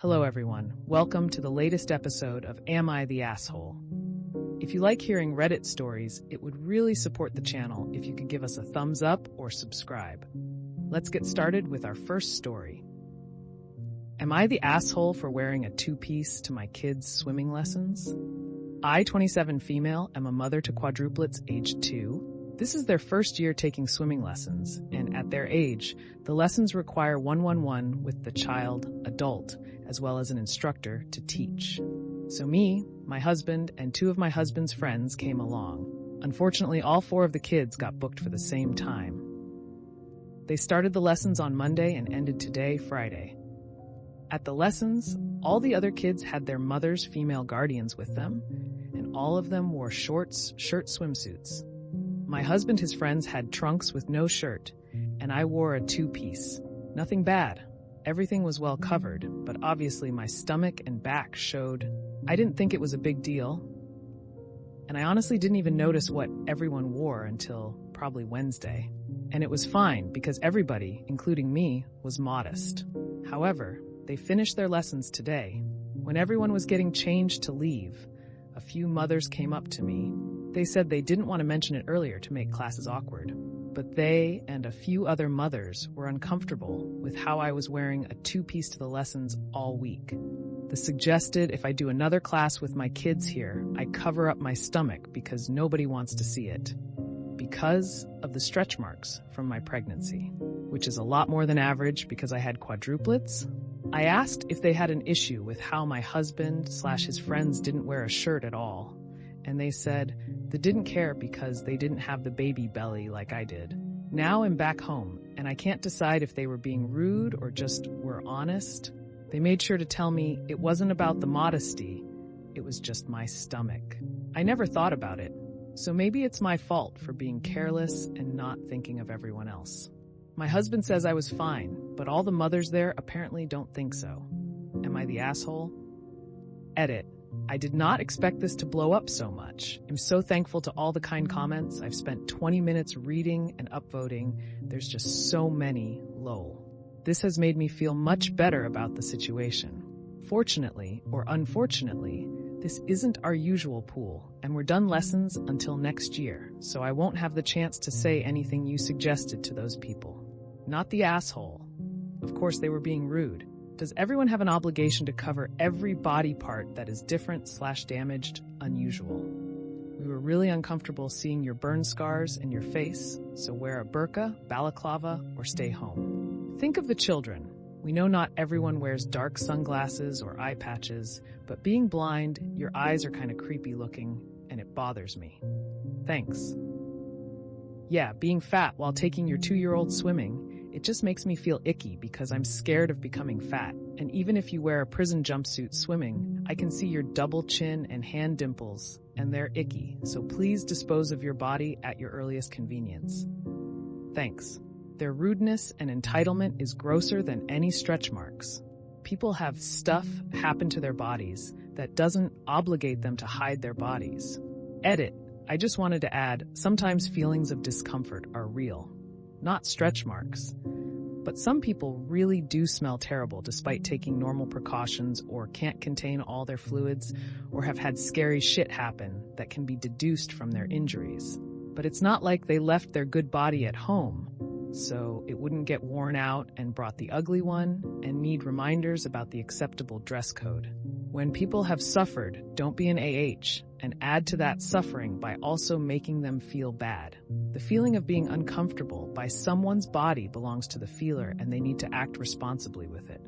Hello everyone, welcome to the latest episode of Am I the Asshole? If you like hearing Reddit stories, it would really support the channel if you could give us a thumbs up or subscribe. Let's get started with our first story. Am I the asshole for wearing a two-piece to my kids' swimming lessons? I, 27 female, am a mother to quadruplets aged 2. This is their first year taking swimming lessons, and at their age, the lessons require one-on-one with the child, adult, as well as an instructor to teach. So me, my husband, and 2 of my husband's friends came along. Unfortunately, all 4 of the kids got booked for the same time. They started the lessons on Monday and ended today, Friday. At the lessons, all the other kids had their mother's female guardians with them, and all of them wore shorts, shirt swimsuits. My husband and his friends had trunks with no shirt, and I wore a two-piece. Nothing bad. Everything was well covered, but obviously my stomach and back showed. I didn't think it was a big deal, and I honestly didn't even notice what everyone wore until probably Wednesday. And it was fine because everybody, including me, was modest. However, they finished their lessons today. When everyone was getting changed to leave, a few mothers came up to me. They said they didn't want to mention it earlier to make classes awkward, but they and a few other mothers were uncomfortable with how I was wearing a two-piece to the lessons all week. They suggested if I do another class with my kids here, I cover up my stomach because nobody wants to see it. Because of the stretch marks from my pregnancy, which is a lot more than average because I had quadruplets. I asked if they had an issue with how my husband/his friends didn't wear a shirt at all, and they said they didn't care because they didn't have the baby belly like I did. Now I'm back home, and I can't decide if they were being rude or just were honest. They made sure to tell me it wasn't about the modesty, it was just my stomach. I never thought about it, so maybe it's my fault for being careless and not thinking of everyone else. My husband says I was fine, but all the mothers there apparently don't think so. Am I the asshole? Edit. I did not expect this to blow up so much. I'm so thankful to all the kind comments. I've spent 20 minutes reading and upvoting. There's just so many, lol. This has made me feel much better about the situation. Fortunately, or unfortunately, this isn't our usual pool, and we're done lessons until next year, so I won't have the chance to say anything you suggested to those people. Not the asshole. Of course, they were being rude. Does everyone have an obligation to cover every body part that is different/damaged, unusual? We were really uncomfortable seeing your burn scars and your face, so wear a burqa, balaclava, or stay home. Think of the children. We know not everyone wears dark sunglasses or eye patches, but being blind, your eyes are kind of creepy looking, and it bothers me. Thanks. Yeah, being fat while taking your 2-year-old swimming, it just makes me feel icky because I'm scared of becoming fat. And even if you wear a prison jumpsuit swimming, I can see your double chin and hand dimples, and they're icky. So please dispose of your body at your earliest convenience. Thanks. Their rudeness and entitlement is grosser than any stretch marks. People have stuff happen to their bodies that doesn't obligate them to hide their bodies. Edit. I just wanted to add, sometimes feelings of discomfort are real. Not stretch marks. But some people really do smell terrible despite taking normal precautions or can't contain all their fluids or have had scary shit happen that can be deduced from their injuries. But it's not like they left their good body at home, so it wouldn't get worn out and brought the ugly one and need reminders about the acceptable dress code. When people have suffered, don't be an AH and add to that suffering by also making them feel bad. The feeling of being uncomfortable by someone's body belongs to the feeler and they need to act responsibly with it.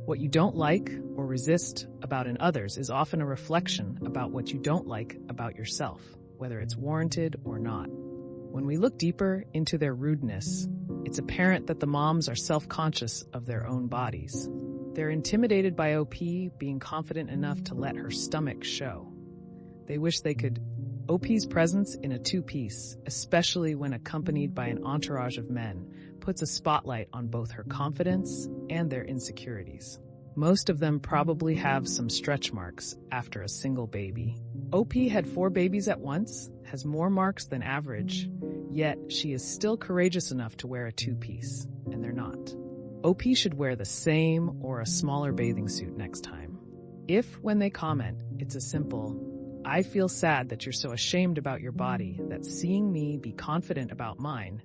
What you don't like or resist about in others is often a reflection about what you don't like about yourself, whether it's warranted or not. When we look deeper into their rudeness, it's apparent that the moms are self-conscious of their own bodies. They're intimidated by OP being confident enough to let her stomach show. They wish they could. OP's presence in a two-piece, especially when accompanied by an entourage of men, puts a spotlight on both her confidence and their insecurities. Most of them probably have some stretch marks after a single baby. OP had 4 babies at once, has more marks than average, yet she is still courageous enough to wear a two-piece, and they're not. OP should wear the same or a smaller bathing suit next time. If, when they comment, it's a simple, "I feel sad that you're so ashamed about your body that seeing me be confident about mine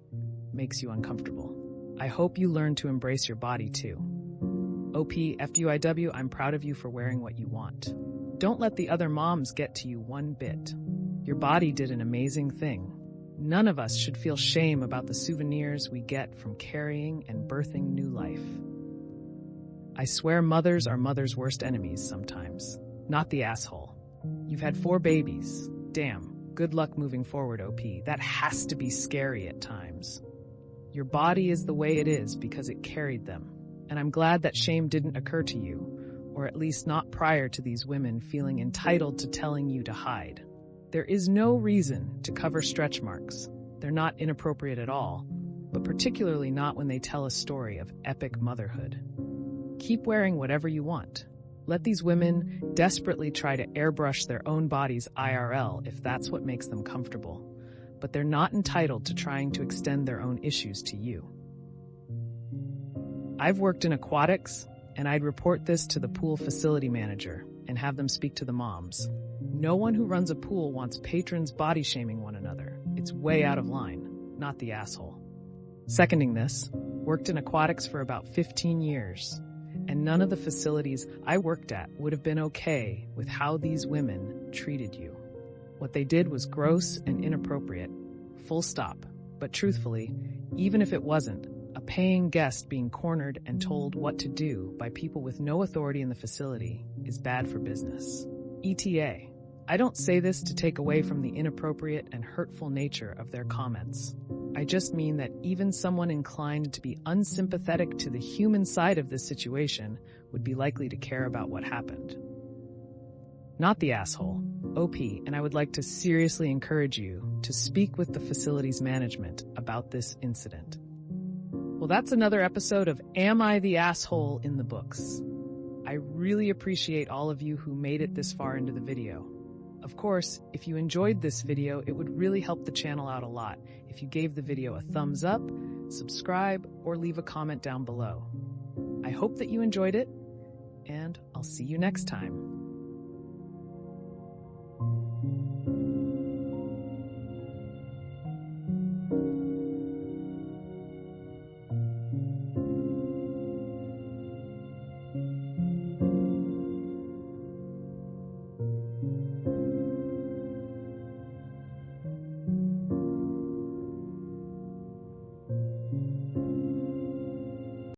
makes you uncomfortable. I hope you learn to embrace your body too. OP, FUIW, I'm proud of you for wearing what you want. Don't let the other moms get to you one bit. Your body did an amazing thing. None of us should feel shame about the souvenirs we get from carrying and birthing new life. I swear mothers are mothers' worst enemies sometimes. Not the asshole. You've had 4 babies. Damn. Good luck moving forward, OP. That has to be scary at times. Your body is the way it is because it carried them. And I'm glad that shame didn't occur to you, or at least not prior to these women feeling entitled to telling you to hide. There is no reason to cover stretch marks. They're not inappropriate at all, but particularly not when they tell a story of epic motherhood. Keep wearing whatever you want. Let these women desperately try to airbrush their own bodies IRL if that's what makes them comfortable, but they're not entitled to trying to extend their own issues to you. I've worked in aquatics, and I'd report this to the pool facility manager and have them speak to the moms. No one who runs a pool wants patrons body-shaming one another. It's way out of line, not the asshole. Seconding this, worked in aquatics for about 15 years, and none of the facilities I worked at would have been okay with how these women treated you. What they did was gross and inappropriate, full stop. But truthfully, even if it wasn't, a paying guest being cornered and told what to do by people with no authority in the facility is bad for business. ETA. I don't say this to take away from the inappropriate and hurtful nature of their comments. I just mean that even someone inclined to be unsympathetic to the human side of this situation would be likely to care about what happened. Not the asshole, OP, and I would like to seriously encourage you to speak with the facility's management about this incident. Well, that's another episode of Am I the Asshole in the books. I really appreciate all of you who made it this far into the video. Of course, if you enjoyed this video, it would really help the channel out a lot if you gave the video a thumbs up, subscribe, or leave a comment down below. I hope that you enjoyed it, and I'll see you next time.